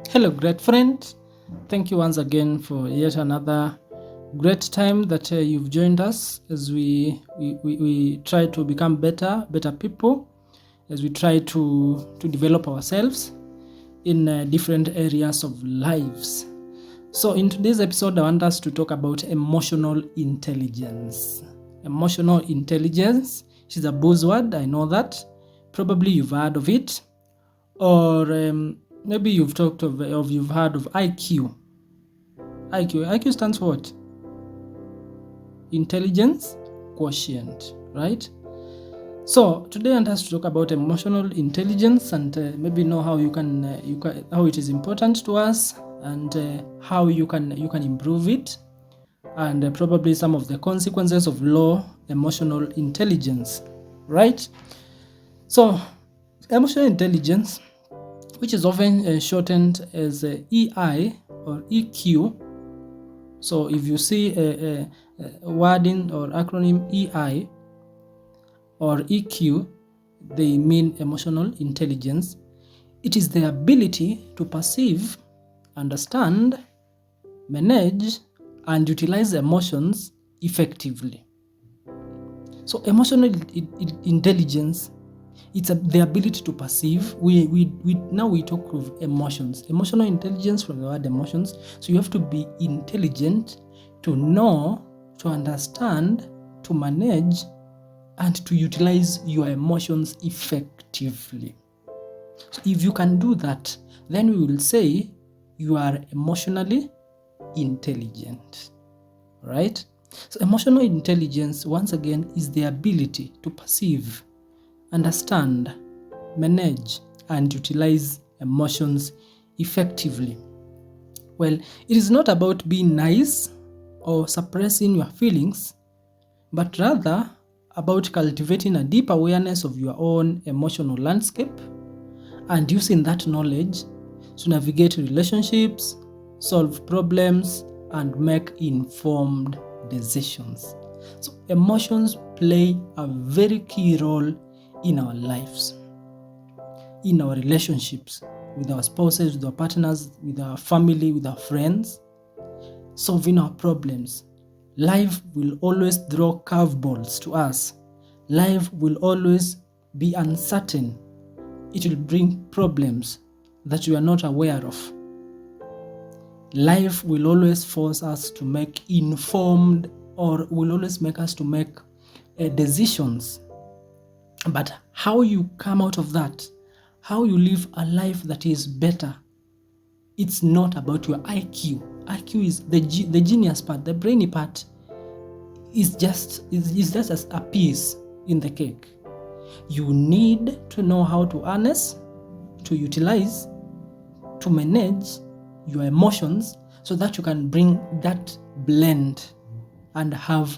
Hello, great friend. Thank you once again for yet another great time that you've joined us as we try to become better people, as we try to develop ourselves in different areas of lives. So, in today's episode, I want us to talk about emotional intelligence. Emotional intelligence is a buzzword, I know that. Probably you've heard of it, or maybe you've talked of you've heard of IQ. IQ stands for what? Intelligence quotient, right? So today I want us to talk about emotional intelligence and maybe know how you can how it is important to us and how you can improve it, and probably some of the consequences of low emotional intelligence, right? So emotional intelligence, which is often shortened as EI or EQ. So if you see a wording or acronym EI or EQ, they mean emotional intelligence. It is the ability to perceive, understand, manage, and utilize emotions effectively. So emotional intelligence, it's the ability to perceive. Now we talk of emotions. Emotional intelligence from the word emotions. So you have to be intelligent to know, to understand, to manage, and to utilize your emotions effectively. So if you can do that, then we will say you are emotionally intelligent, right? So emotional intelligence, once again, is the ability to perceive, understand, manage, and utilize emotions effectively. Well, it is not about being nice or suppressing your feelings, but rather about cultivating a deep awareness of your own emotional landscape and using that knowledge to navigate relationships, solve problems, and make informed decisions. So emotions play a very key role in our lives, in our relationships with our spouses, with our partners, with our family, with our friends, solving our problems. Life will always throw curveballs to us. Life will always be uncertain. It will bring problems that we are not aware of. Life will always force us to make informed, or will always make us to make decisions. But how you come out of that, how you live a life that is better, it's not about your IQ. IQ is the genius part, the brainy part is just as a piece in the cake. You need to know how to harness, to utilize, to manage your emotions so that you can bring that blend and have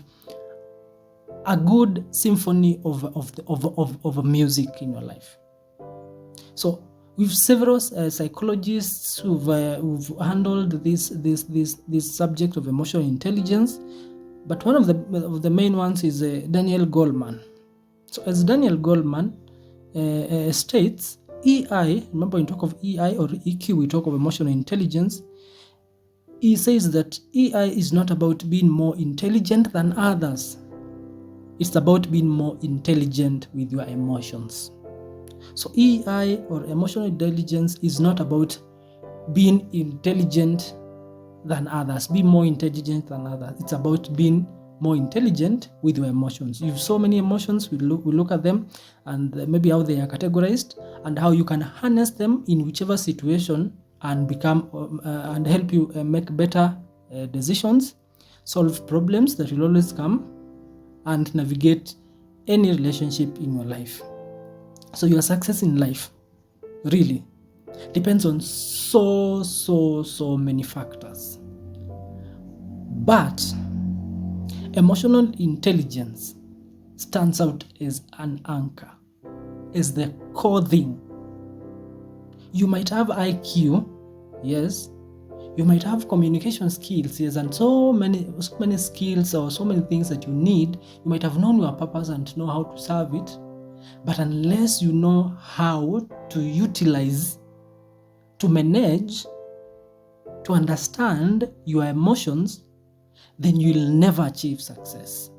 a good symphony of music in your life. So with several psychologists who've handled this subject of emotional intelligence, but one of the main ones is Daniel Goleman. So as Daniel Goleman states, EI, remember when we talk of EI or EQ, we talk of emotional intelligence. He says that EI is not about being more intelligent than others. It's about being more intelligent with your emotions. So EI or emotional intelligence is not about being intelligent than others, be more intelligent than others. It's about being more intelligent with your emotions. You have so many emotions, we look at them and maybe how they are categorized and how you can harness them in whichever situation and become and help you make better decisions, solve problems that will always come, and navigate any relationship in your life. So your success in life really depends on so many factors. But emotional intelligence stands out as an anchor, as the core thing. You might have IQ, yes. You might have communication skills, yes, and so many skills or so many things that you need. You might have known your purpose and know how to serve it. But unless you know how to utilize, to manage, to understand your emotions, then you'll never achieve success.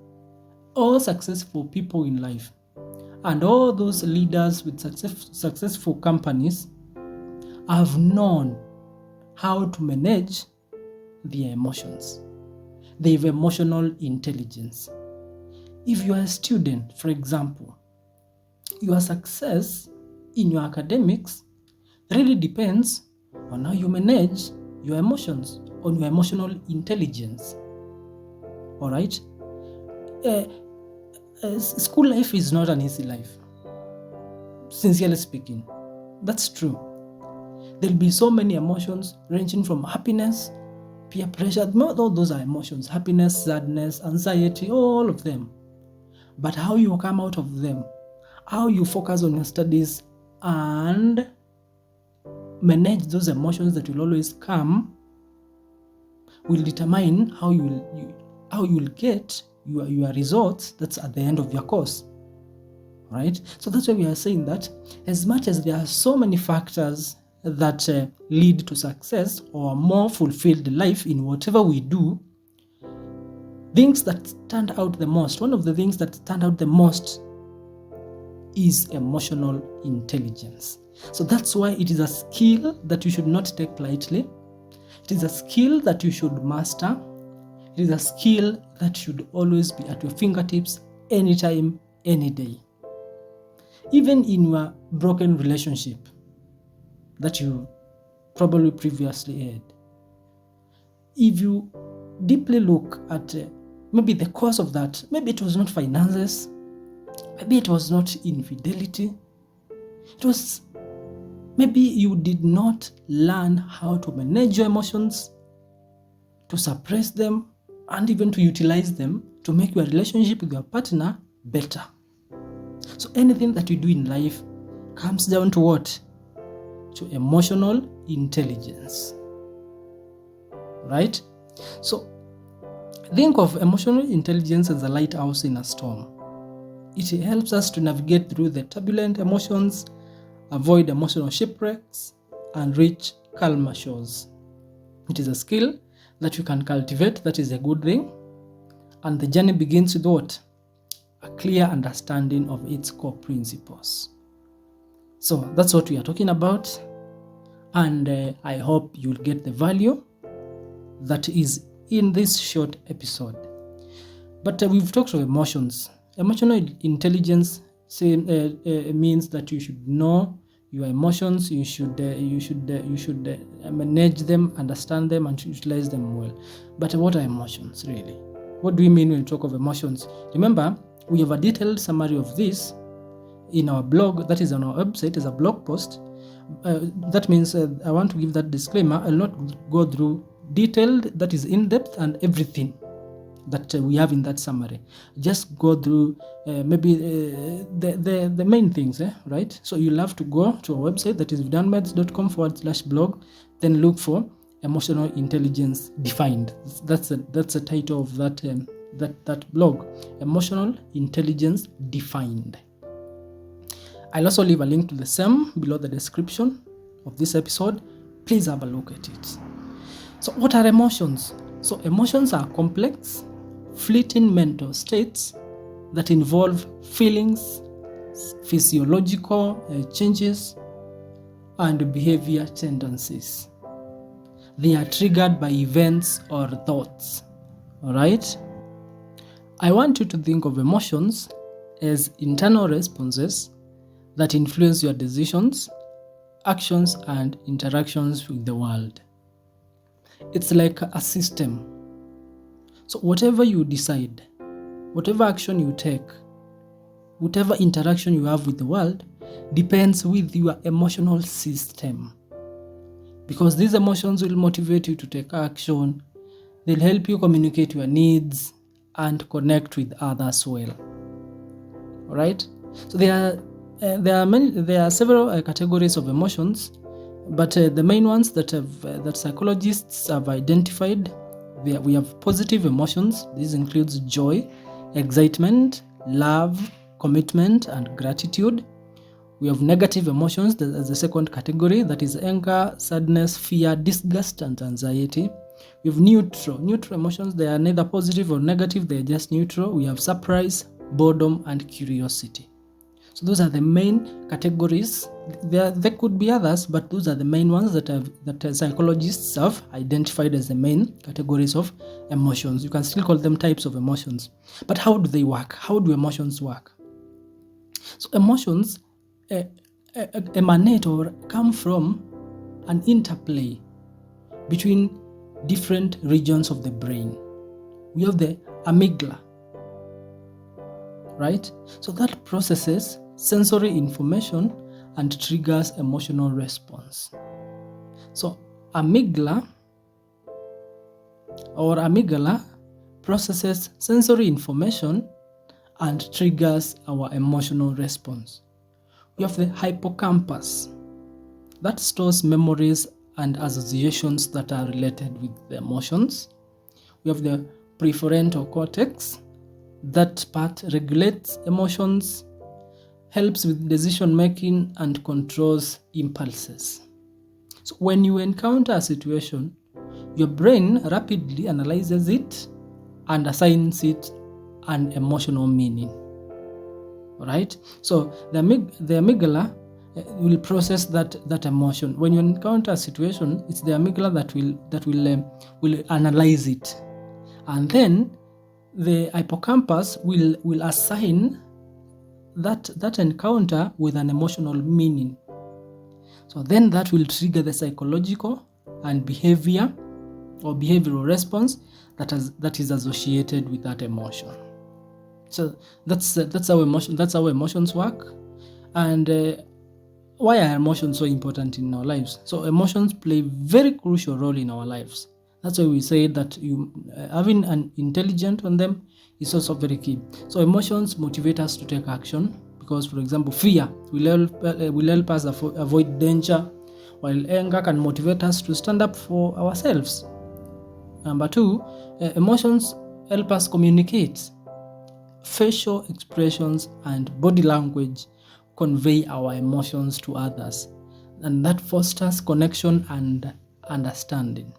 All successful people in life and all those leaders with successful companies have known how to manage their emotions. They have emotional intelligence. If you are a student, for example, your success in your academics really depends on how you manage your emotions, on your emotional intelligence. All right? School life is not an easy life. Sincerely speaking, that's true. There'll be so many emotions ranging from happiness, peer pressure, all those are emotions, happiness, sadness, anxiety, all of them. But how you come out of them, how you focus on your studies and manage those emotions that will always come will determine how you'll get your results that's at the end of your course. Right? So that's why we are saying that as much as there are so many factors that lead to success or a more fulfilled life in whatever we do, things that stand out the most, one of the things that stand out the most is emotional intelligence. So that's why it is a skill that you should not take lightly. It is a skill that you should master. It is a skill that should always be at your fingertips anytime, any day. Even in your broken relationship that you probably previously had, if you deeply look at maybe the cause of that, maybe it was not finances, maybe it was not infidelity, it was maybe you did not learn how to manage your emotions, to suppress them, and even to utilize them to make your relationship with your partner better. So anything that you do in life comes down to what? To emotional intelligence. Right? So think of emotional intelligence as a lighthouse in a storm. It helps us to navigate through the turbulent emotions, avoid emotional shipwrecks, and reach calmer shores. It is a skill that you can cultivate. That is a good thing. And the journey begins with what? A clear understanding of its core principles. So that's what we are talking about. And I hope you'll get the value that is in this short episode. But we've talked of emotions. Emotional intelligence means that you should know your emotions. You should manage them, understand them, and utilize them well. But what are emotions really? What do we mean when we talk of emotions? Remember, we have a detailed summary of this in our blog, that is on our website as a blog post. That means I want to give that disclaimer. I'll not go through detailed, that is in depth and everything that we have in that summary. Just go through maybe the main things, right? So you'll have to go to our website, that is vdanmeds.com/blog, then look for emotional intelligence defined. That's the title of that blog, emotional intelligence defined. I'll also leave a link to the same below the description of this episode. Please have a look at it. So what are emotions? So emotions are complex, fleeting mental states that involve feelings, physiological changes, and behavior tendencies. They are triggered by events or thoughts. All right? I want you to think of emotions as internal responses that influence your decisions, actions, and interactions with the world. It's like a system. So whatever you decide, whatever action you take, whatever interaction you have with the world depends with your emotional system. Because these emotions will motivate you to take action, they'll help you communicate your needs and connect with others well. All right? So there are several categories of emotions, but the main ones that psychologists have identified, we have positive emotions. This includes joy, excitement, love, commitment, and gratitude. We have negative emotions as the second category, that is anger, sadness, fear, disgust, and anxiety. We have neutral emotions. They are neither positive or negative, they are just neutral. We have surprise, boredom, and curiosity. So those are the main categories. There could be others, but those are the main ones that psychologists have identified as the main categories of emotions. You can still call them types of emotions. But how do they work? How do emotions work? So emotions emanate or come from an interplay between different regions of the brain. We have the amygdala, right? So that processes sensory information and triggers emotional response. So amygdala processes sensory information and triggers our emotional response. We have the hippocampus that stores memories and associations that are related with the emotions. We have the prefrontal cortex. That part regulates emotions, helps with decision making, and controls impulses. So when you encounter a situation, your brain rapidly analyzes it and assigns it an emotional meaning. Right? So the amygdala will process that emotion. When you encounter a situation, it's the amygdala that will analyze it, and then the hippocampus will assign that encounter with an emotional meaning. So then that will trigger the psychological and behavioral response that is associated with that emotion. So that's how emotions work. And why are emotions so important in our lives? So emotions play very crucial role in our lives. That's why we say that having an intelligence on them is also very key. So emotions motivate us to take action because, for example, fear will help us avoid danger, while anger can motivate us to stand up for ourselves. Number two, emotions help us communicate. Facial expressions and body language convey our emotions to others, and that fosters connection and understanding.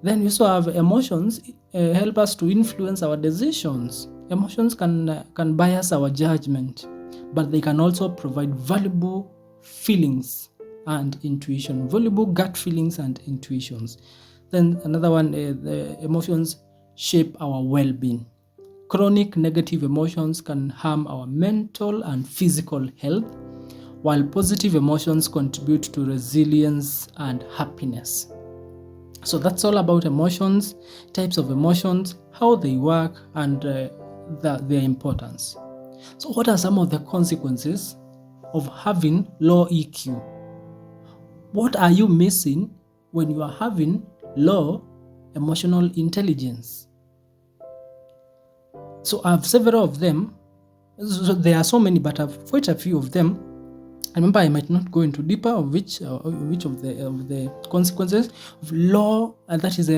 Then we also have emotions help us to influence our decisions. Emotions can bias our judgment, but they can also provide valuable feelings and intuition, valuable gut feelings and intuitions. Then another one, the emotions shape our well-being. Chronic negative emotions can harm our mental and physical health, while positive emotions contribute to resilience and happiness. So that's all about emotions, types of emotions, how they work, and their importance. So what are some of the consequences of having low EQ? What are you missing when you are having low emotional intelligence? So I have several of them. So there are so many, but I've quite a few of them. Remember, I might not go into deeper of which of the consequences of low, and that is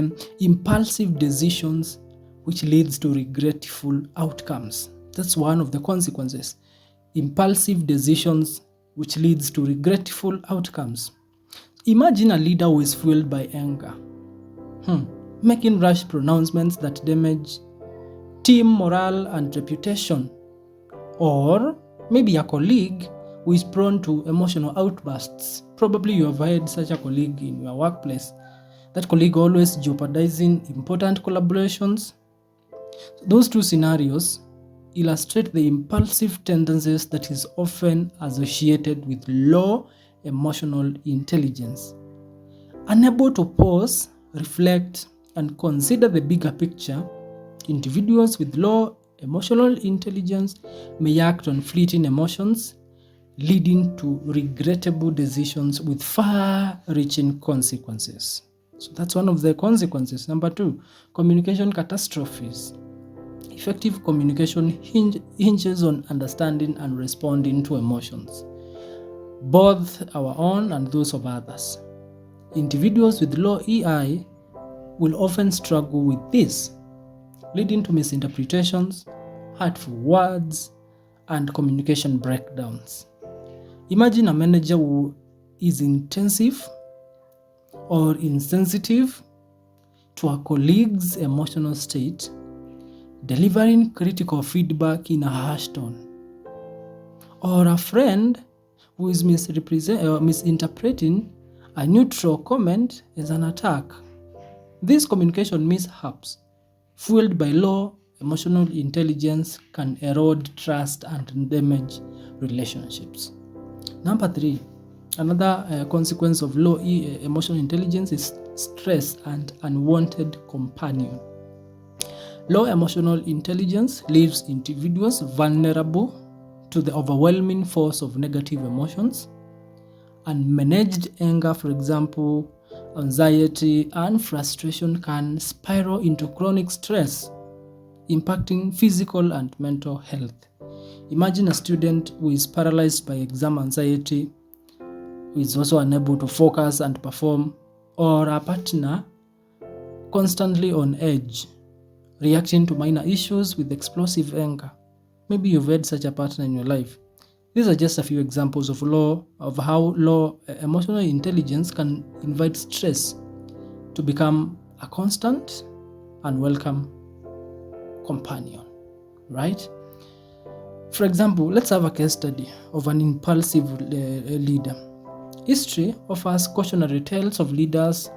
impulsive decisions, which leads to regretful outcomes. That's one of the consequences. Impulsive decisions, which leads to regretful outcomes. Imagine a leader who is fueled by anger, making rash pronouncements that damage team morale and reputation. Or maybe a colleague who is prone to emotional outbursts. Probably you have had such a colleague in your workplace. That colleague always jeopardizing important collaborations. Those two scenarios illustrate the impulsive tendencies that is often associated with low emotional intelligence. Unable to pause, reflect, and consider the bigger picture, individuals with low emotional intelligence may act on fleeting emotions, leading to regrettable decisions with far-reaching consequences. So that's one of the consequences. Number two, communication catastrophes. Effective communication hinges on understanding and responding to emotions, both our own and those of others. Individuals with low EI will often struggle with this, leading to misinterpretations, hurtful words, and communication breakdowns. Imagine a manager who is intensive or insensitive to a colleague's emotional state, delivering critical feedback in a harsh tone. Or a friend who is misinterpreting a neutral comment as an attack. These communication mishaps, fueled by low emotional intelligence, can erode trust and damage relationships. Number 3, another consequence of low emotional intelligence is stress and unwanted companion. Low emotional intelligence leaves individuals vulnerable to the overwhelming force of negative emotions. Unmanaged anger, for example, anxiety and frustration can spiral into chronic stress, impacting physical and mental health. Imagine a student who is paralyzed by exam anxiety, who is also unable to focus and perform, or a partner constantly on edge, reacting to minor issues with explosive anger. Maybe you've had such a partner in your life. These are just a few examples of how low emotional intelligence can invite stress to become a constant and welcome companion, right? For example, let's have a case study of an impulsive leader. History offers cautionary tales of leaders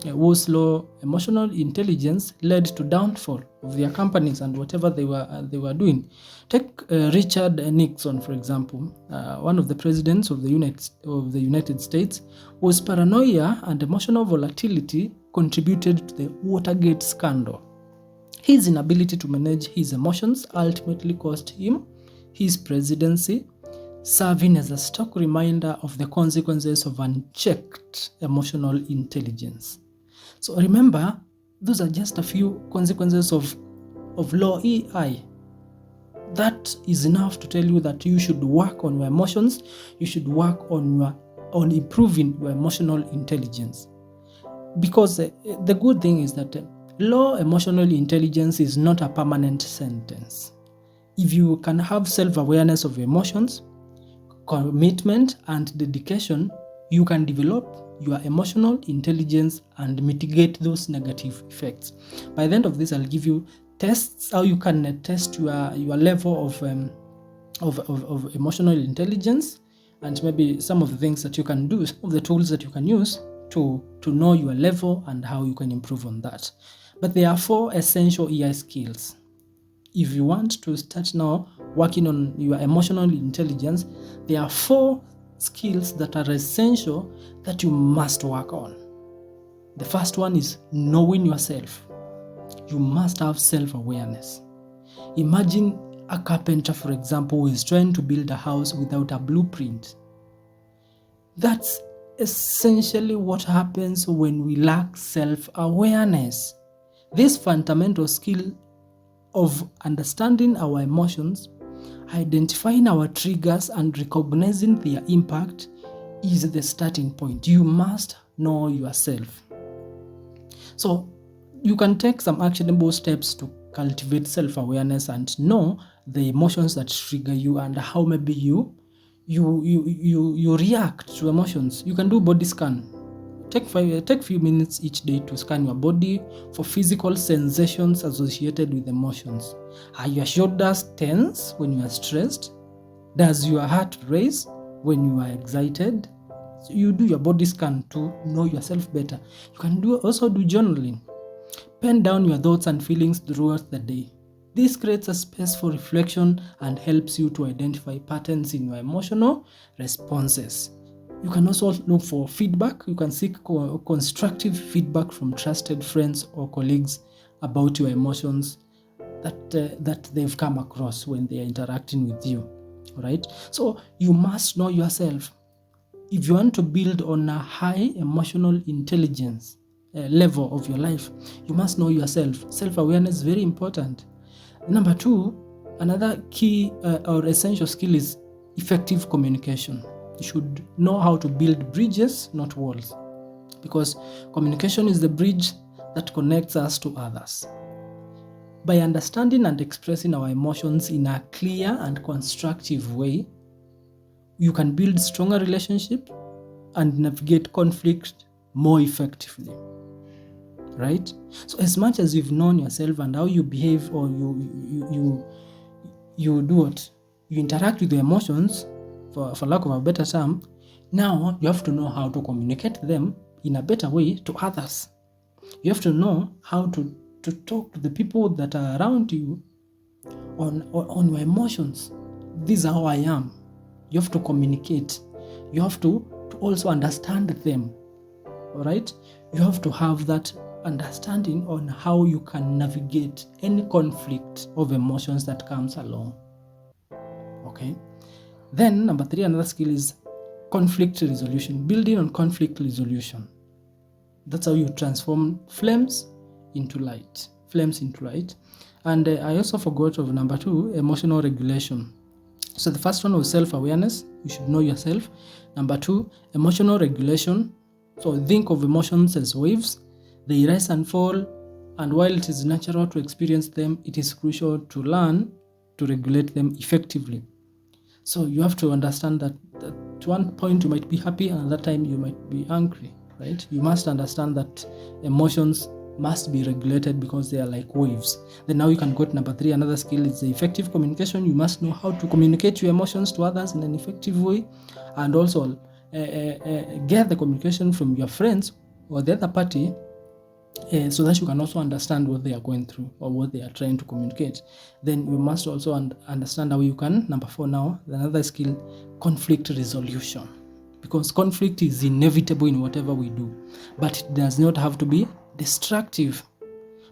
whose low emotional intelligence led to downfall of their companies and whatever they were doing. Take Richard Nixon, for example, one of the presidents of the United States, whose paranoia and emotional volatility contributed to the Watergate scandal. His inability to manage his emotions ultimately cost him his presidency, serving as a stark reminder of the consequences of unchecked emotional intelligence. So remember, those are just a few consequences of low EI. That is enough to tell you that you should work on your emotions. You should work on improving your emotional intelligence. Because the good thing is that low emotional intelligence is not a permanent sentence. If you can have self-awareness of your emotions, commitment and dedication, you can develop your emotional intelligence and mitigate those negative effects. By the end of this, I'll give you tests how you can test your level of emotional intelligence, and maybe some of the things that you can do, some of the tools that you can use to know your level and how you can improve on that. But there are 4 essential EI skills. If you want to start now working on your emotional intelligence, there are 4 skills that are essential that you must work on. The first one is knowing yourself. You must have self-awareness. Imagine a carpenter, for example, who is trying to build a house without a blueprint. That's essentially what happens when we lack self-awareness. This fundamental skill of understanding our emotions, identifying our triggers, and recognizing their impact is the starting point. You must know yourself. So you can take some actionable steps to cultivate self-awareness and know the emotions that trigger you and how maybe you react to emotions. You can do body scan. Take few minutes each day to scan your body for physical sensations associated with emotions. Are your shoulders tense when you are stressed? Does your heart race when you are excited? So you do your body scan to know yourself better. You can also do journaling. Pen down your thoughts and feelings throughout the day. This creates a space for reflection and helps you to identify patterns in your emotional responses. You can also look for feedback. You can seek constructive feedback from trusted friends or colleagues about your emotions that they've come across when they are interacting with you. All right? So you must know yourself. If you want to build on a high emotional intelligence level of your life, you must know yourself. Self-awareness is very important. Number 2, another key or essential skill is effective communication. You should know how to build bridges, not walls, because communication is the bridge that connects us to others. By understanding and expressing our emotions in a clear and constructive way, you can build stronger relationship and navigate conflict more effectively, right? So as much as you've known yourself and how you behave, or you do what, you interact with your emotions, for lack of a better term, now you have to know how to communicate them in a better way to others. You have to know how to talk to the people that are around you on your emotions. This is how I am. You have to communicate. You have to also understand them. All right? You have to have that understanding on how you can navigate any conflict of emotions that comes along. Okay? Then number 3, another skill is conflict resolution. Building on conflict resolution. That's how you transform flames into light. And I also forgot of number 2, emotional regulation. So the first one was self-awareness. You should know yourself. Number 2, emotional regulation. So think of emotions as waves. They rise and fall. And while it is natural to experience them, it is crucial to learn to regulate them effectively. So you have to understand that at one point you might be happy, and another time you might be angry, right? You must understand that emotions must be regulated because they are like waves. Then now you can go to number 3. Another skill is the effective communication. You must know how to communicate your emotions to others in an effective way, and also get the communication from your friends or the other party, so that you can also understand what they are going through or what they are trying to communicate. Then you must also understand how you can, number 4 now, another skill, conflict resolution. Because conflict is inevitable in whatever we do, but it does not have to be destructive.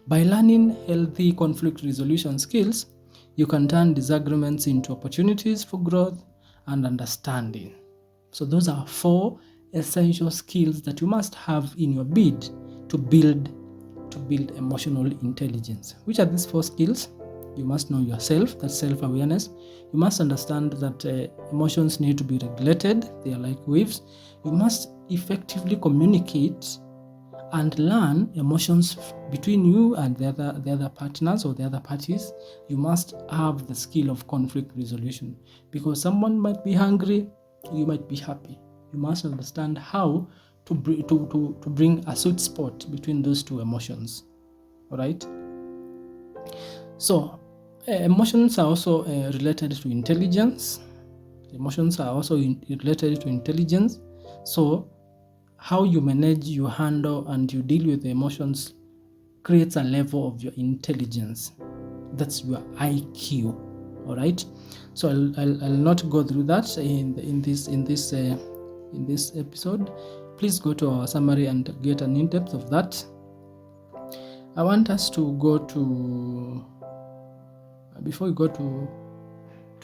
By learning healthy conflict resolution skills, you can turn disagreements into opportunities for growth and understanding. So those are 4 essential skills that you must have in your bid to build emotional intelligence. Which are these 4 skills? You must know yourself, that's self-awareness. You must understand that emotions need to be regulated. They are like waves. You must effectively communicate and learn emotions between you and the other partners or the other parties. You must have the skill of conflict resolution, because someone might be hungry, you might be happy. You must understand how to bring a sweet spot between those 2 emotions. All right? So emotions are also related to intelligence. So how you manage, you handle, and you deal with the emotions creates a level of your intelligence. That's your IQ. All right. So I'll not go through that in this episode. Please go to our summary and get an in-depth of that. I want us to go to, before we go to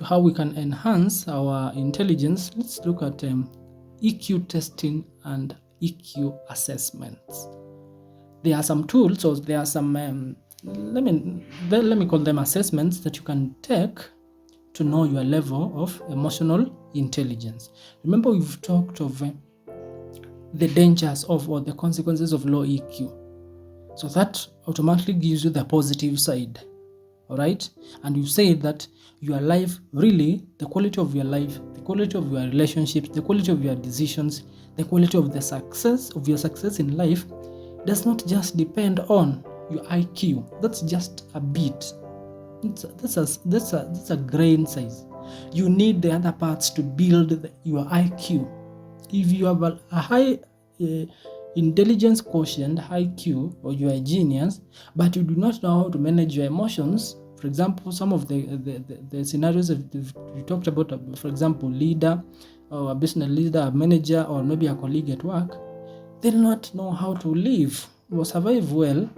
how we can enhance our intelligence, let's look at EQ testing and EQ assessments. There are some tools, or there are some let me call them assessments that you can take to know your level of emotional intelligence. Remember, we've talked of the dangers of, or the consequences of low EQ. So that automatically gives you the positive side. All right? And you say that your life, really, the quality of your life, the quality of your relationships, the quality of your decisions, the quality of your success in life does not just depend on your IQ. That's just a bit. That's a grain size. You need the other parts to build your IQ. If you have a high intelligence quotient, IQ, or you are a genius, but you do not know how to manage your emotions, for example, some of the scenarios that we talked about, for example, leader, or a business leader, a manager, or maybe a colleague at work, they'll not know how to live or survive well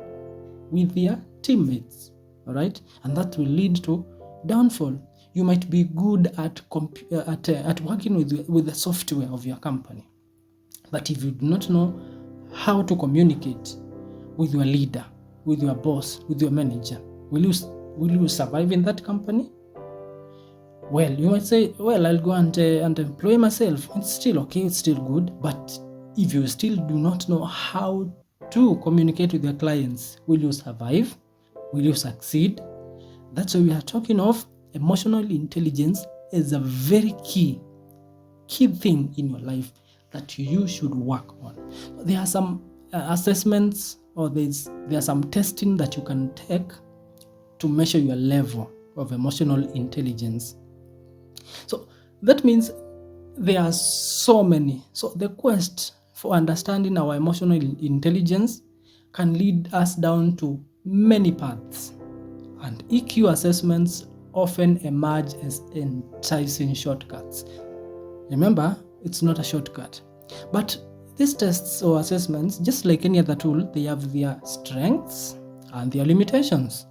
with their teammates. All right, and that will lead to downfall. You might be good at working with the software of your company, but if you do not know how to communicate with your leader, with your boss, with your manager, will you survive in that company? Well, you might say, well, I'll go and employ myself. It's still okay, it's still good, but if you still do not know how to communicate with your clients, will you survive? Will you succeed? That's why we are talking of emotional intelligence as a very key key thing in your life that you should work on. There are some assessments, or there are some testing that you can take to measure your level of emotional intelligence. So that means there are so many. So the quest for understanding our emotional intelligence can lead us down to many paths, and EQ assessments often emerge as enticing shortcuts. Remember, it's not a shortcut. But these tests or assessments, just like any other tool, they have their strengths and their limitations.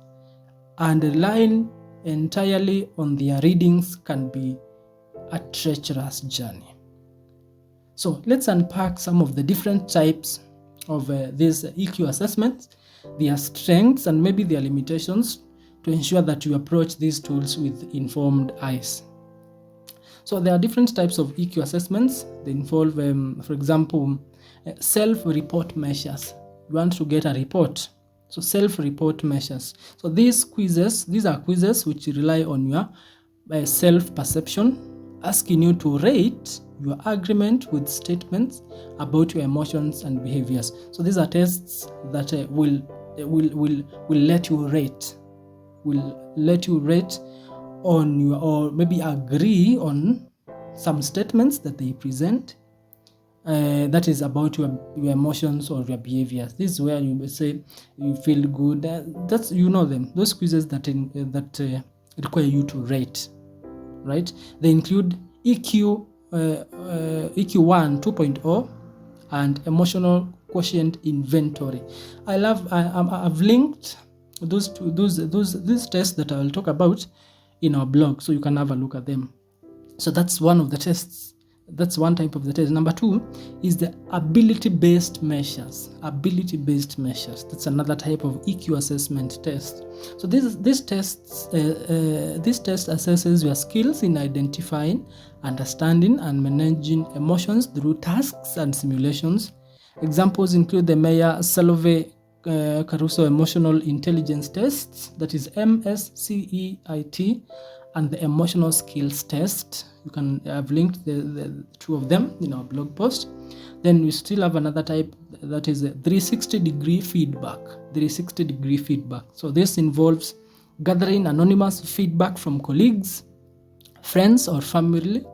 And relying entirely on their readings can be a treacherous journey. So let's unpack some of the different types of these EQ assessments, their strengths and maybe their limitations, to ensure that you approach these tools with informed eyes. So there are different types of EQ assessments. They involve, for example, self-report measures. You want to get a report. So self-report measures. So these are quizzes which rely on your self-perception, asking you to rate your agreement with statements about your emotions and behaviors. So these are tests that will let you rate. Will let you rate on your, or maybe agree on some statements that they present. That is about your emotions or your behaviors. This is where you will say you feel good. That's, you know them. Those quizzes that require you to rate, right? They include EQ, EQ1 2.0 and emotional quotient inventory. I've linked these tests that I will talk about in our blog, so you can have a look at them. So that's one of the tests. That's one type of the test. Number 2 is the ability-based measures. Ability-based measures. That's another type of EQ assessment test. So this test assesses your skills in identifying, understanding, and managing emotions through tasks and simulations. Examples include the Meyer-Salovey Caruso Emotional Intelligence Tests, that is MSCEIT, and the Emotional Skills Test. I've linked the two of them in our blog post. Then we still have another type, that is a 360-degree feedback. 360-degree feedback. So this involves gathering anonymous feedback from colleagues, friends, or family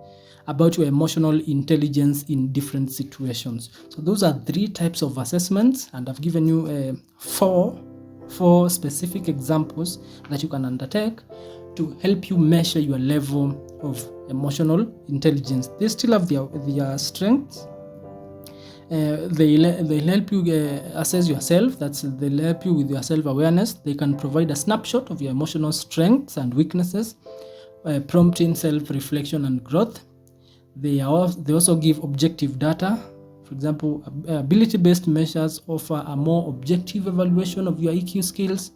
about your emotional intelligence in different situations. So those are 3 types of assessments, and I've given you four specific examples that you can undertake to help you measure your level of emotional intelligence. They still have their strengths. They'll help you assess yourself. They'll help you with your self-awareness. They can provide a snapshot of your emotional strengths and weaknesses, prompting self-reflection and growth. They also give objective data. For example, ability-based measures offer a more objective evaluation of your EQ skills,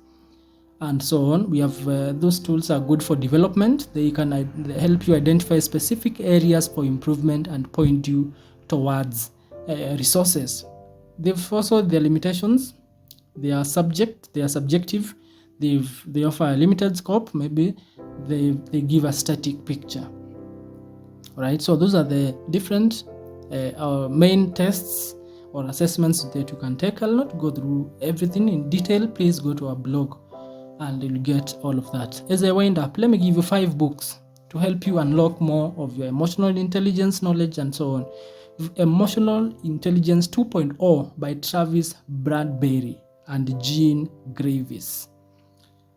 and so on. We have those tools are good for development. They can help you identify specific areas for improvement and point you towards resources. They've also their limitations. They are subjective. They offer a limited scope. Maybe they give a static picture. Right, so those are the different our main tests or assessments that you can take. I'll not go through everything in detail. Please go to our blog and you'll get all of that. As I wind up, let me give you 5 books to help you unlock more of your emotional intelligence knowledge and so on. Emotional Intelligence 2.0 by Travis Bradbury and Jean Gravis.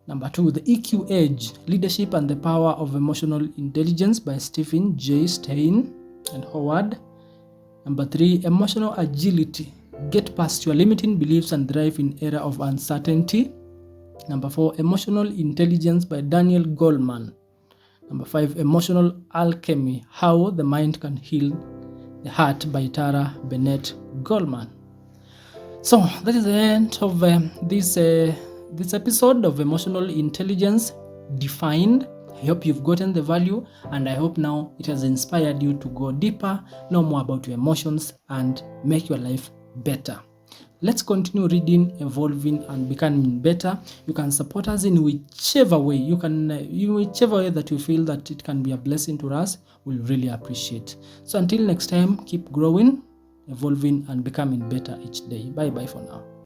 Number 2, The EQ Edge, Leadership and the Power of Emotional Intelligence by Stephen J. Stein and Howard. Number 3, Emotional Agility, Get Past Your Limiting Beliefs and Thrive in Era of Uncertainty. Number 4, Emotional Intelligence by Daniel Goleman. Number 5, Emotional Alchemy, How the Mind Can Heal the Heart by Tara Bennett Goleman. So that is the end of this episode of Emotional Intelligence Defined. I hope you've gotten the value, and I hope now it has inspired you to go deeper, know more about your emotions, and make your life better. Let's continue reading, evolving, and becoming better. You can support us in whichever way whichever way that you feel that it can be a blessing to us. We'll really appreciate. So until next time, keep growing, evolving, and becoming better each day. Bye bye for now.